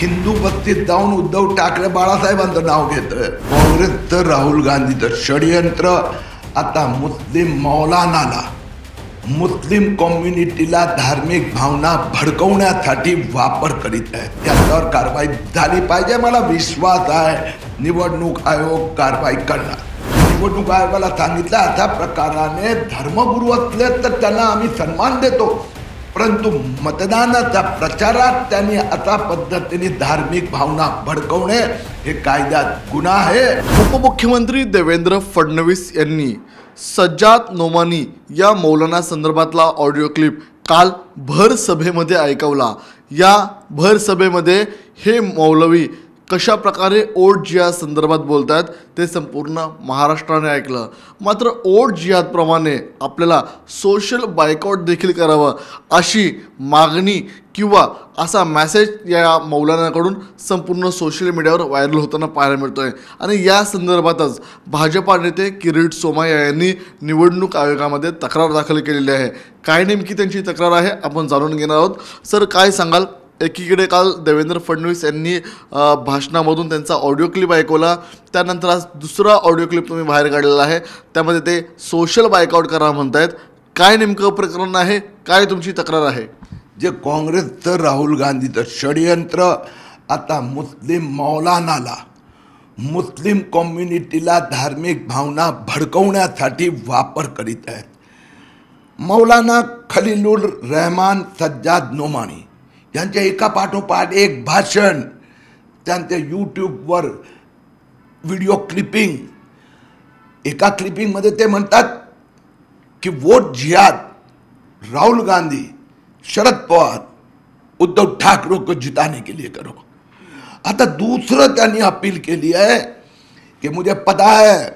हिंदू बस्तीत जाऊन उद्धव ठाकरे बाळासाहेबांचं नाव घेतोय। काँग्रेसचं राहुल गांधीचं षडयंत्र आता मुस्लिम मौलानाला, मुस्लिम कम्युनिटीला धार्मिक भावना भडकवण्यासाठी वापर करीत आहे। त्यावर कारवाई झाली पाहिजे। मला विश्वास आहे निवडणूक आयोग कारवाई करणार। निवडणूक आयोगाला सांगितलं अशा प्रकाराने धर्मगुरू असले तर त्यांना आम्ही सन्मान देतो, परंतु मतदानाच्या प्रचारात त्यांनी अशा पद्धतीने धार्मिक भावना भडकवणे हे कायद्यात गुन्हा आहे। उपमुख्यमंत्री देवेंद्र फडणवीस यांनी सज्जाद नोमानी या मौलाना संदर्भातला ऑडिओ क्लिप काल भर सभेमध्ये ऐकवला। या भर सभेमध्ये हे मौलवी कशा प्रकारे ओट जिहाद संदर्भात बोलतात ते संपूर्ण महाराष्ट्राने ऐकलं। मात्र ओट जिहाद प्रमाणे आपल्याला सोशल बायकॉट देखील करावं अशी मागणी किंवा असा मेसेज या मौलानाकडून संपूर्ण सोशल मीडियावर व्हायरल होताना पाहायला मिळतोय। आणि या संदर्भातच भाजपा नेते किरीट सोमय्या यांनी निवडणूक आयोगामध्ये तक्रार दाखल केलेली आहे। काय नेमकी त्यांची तक्रार आहे आपण जाणून घेणार आहोत। सर काय सांगाल? एकीकडे काल देवेंद्र फडणवीस यांनी भाषणामधून त्यांचा ऑडिओ क्लिप ऐकवला, त्यानंतर आज दुसरा ऑडिओ क्लिप तुम्ही बाहेर काढलेला आहे, त्यामध्ये ते सोशल बायकआउट करा म्हणतायत। काय नेमकं प्रकरण आहे? काय तुमची तक्रार आहे? जे काँग्रेसचं राहुल गांधीचं षडयंत्र आता मुस्लिम मौलानाला, मुस्लिम कम्युनिटीला धार्मिक भावना भडकवण्यासाठी वापर करीत आहेत। मौलाना खलीलुर रहमान सज्जाद नोमानी यांच्या एका पाठोपाठ एक भाषण, त्यांच्या यूट्यूबवर व्हिडिओ क्लिपिंग, एका क्लिपिंगमध्ये ते म्हणतात की वोट जिहाद राहुल गांधी, शरद पवार, उद्धव ठाकरे को जिताने के लिए करो। आता दूसरं त्यांनी अपील केली है कि मुझे पता है,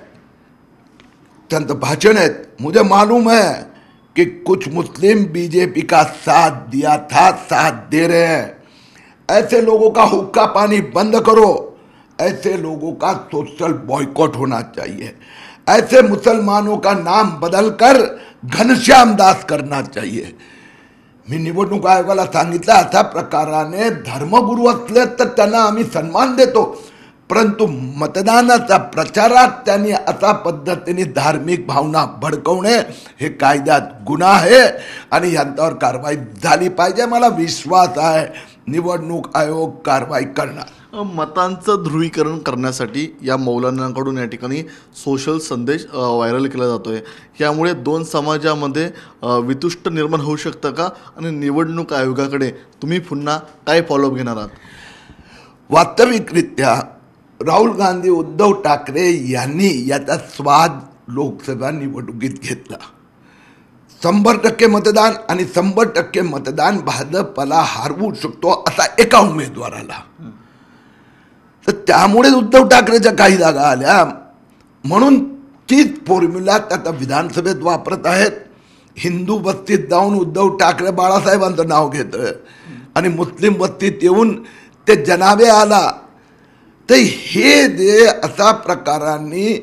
त्यांचं भाषण है, मुझे मालूम है कि कुछ मुस्लिम बीजेपी का साथ दिया था, साथ दे रहे हैं। ऐसे लोगों का हुक्का पानी बंद करो, ऐसे लोगों का सोशल बॉयकॉट होना चाहिए, ऐसे मुसलमानों का नाम बदलकर घनश्याम दास करना चाहिए। मी निवडणूक आयोगाला सांगितलं अशा प्रकाराने धर्मगुरू असले तर त्यांना आम्ही सन्मान देतो, परंतु मतदानाच्या प्रचारात त्यांनी अशा पद्धतीने धार्मिक भावना भडकवणे हे कायद्यात गुन्हा आहे आणि यांच्यावर कारवाई झाली पाहिजे। मला विश्वास आहे निवडणूक आयोग कारवाई करणार। मतांचं ध्रुवीकरण करण्यासाठी या मौलानांकडून या ठिकाणी सोशल संदेश व्हायरल केला जातोय। यामुळे दोन समाजामध्ये वितुष्ट निर्माण होऊ शकतं का? आणि निवडणूक आयोगाकडे तुम्ही पुन्हा काय फॉलोअप घेणार आहात? वास्तविकरित्या राहुल गांधी, उद्धव ठाकरे यांनी याचा स्वाद लोकसभा निवडणुकीत घेतला। 100% मतदान आणि 100% मतदान भाजपला हरवू शकतो असा एका उमेदवाराला, तर त्यामुळे उद्धव ठाकरेच्या काही जागा आल्या, म्हणून तीच फॉर्म्युला आता विधानसभेत वापरत आहेत। हिंदू बस्तीत जाऊन उद्धव ठाकरे बाळासाहेबांचं नाव घेतोय आणि मुस्लिम बस्तीत येऊन ते जनाबे आला। तर हे जे अशा प्रकारांनी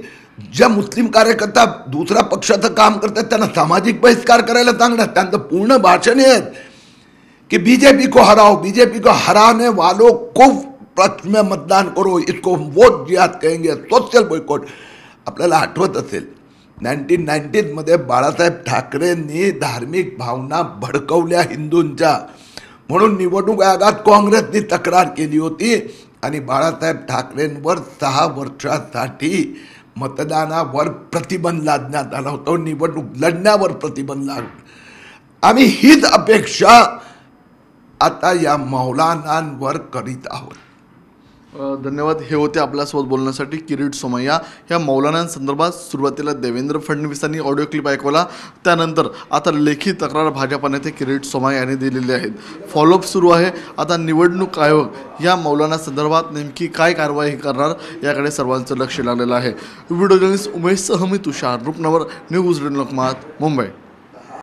ज्या मुस्लिम कार्यकर्ता दुसऱ्या पक्षाचं काम करतात त्यांना सामाजिक बहिष्कार करायला सांगण्यात, त्यांचं पूर्ण भाषण आहे कि बीजेपी को हराओ, बीजेपी को हराने वालों को पक्ष में मतदान करो, इसको वोट जिहाद कहेंगे, सोशल बॉयकॉट। आपल्याला आठवत असेल 1990s मध्ये बाळासाहेब ठाकरेंनी धार्मिक भावना भडकवल्या हिंदूंच्या, म्हणून निवडणूक आयोगात काँग्रेसने तक्रार केली होती आणि बाळासाहेब ठाकरेंवर 6 वर्षासाठी मतदानावर प्रतिबंध लादण्यात आला होता, निवडणूक लढण्यावर प्रतिबंध लागला। आम्ही हीच अपेक्षा आता या मौलानांवर करीत आहोत। धन्यवाद। हे होते आपल्यासोबत बोलण्यासाठी किरीट सोमय्या। ह्या मौलानांसंदर्भात सुरुवातीला देवेंद्र फडणवीसांनी ऑडिओ क्लिप ऐकवला, त्यानंतर आता लेखी तक्रार भाजपा नेते किरीट सोमय्या यांनी दिलेली आहेत। फॉलोअप सुरू आहे। आता निवडणूक आयोग या मौलाना संदर्भात नेमकी काय कारवाई करणार याकडे सर्वांचं लक्ष लागलेलं आहे। व्हिडिओ जर्नलिस्ट उमेश सह मी तुषार, रूपनगर न्यूज लोकमत, मुंबई।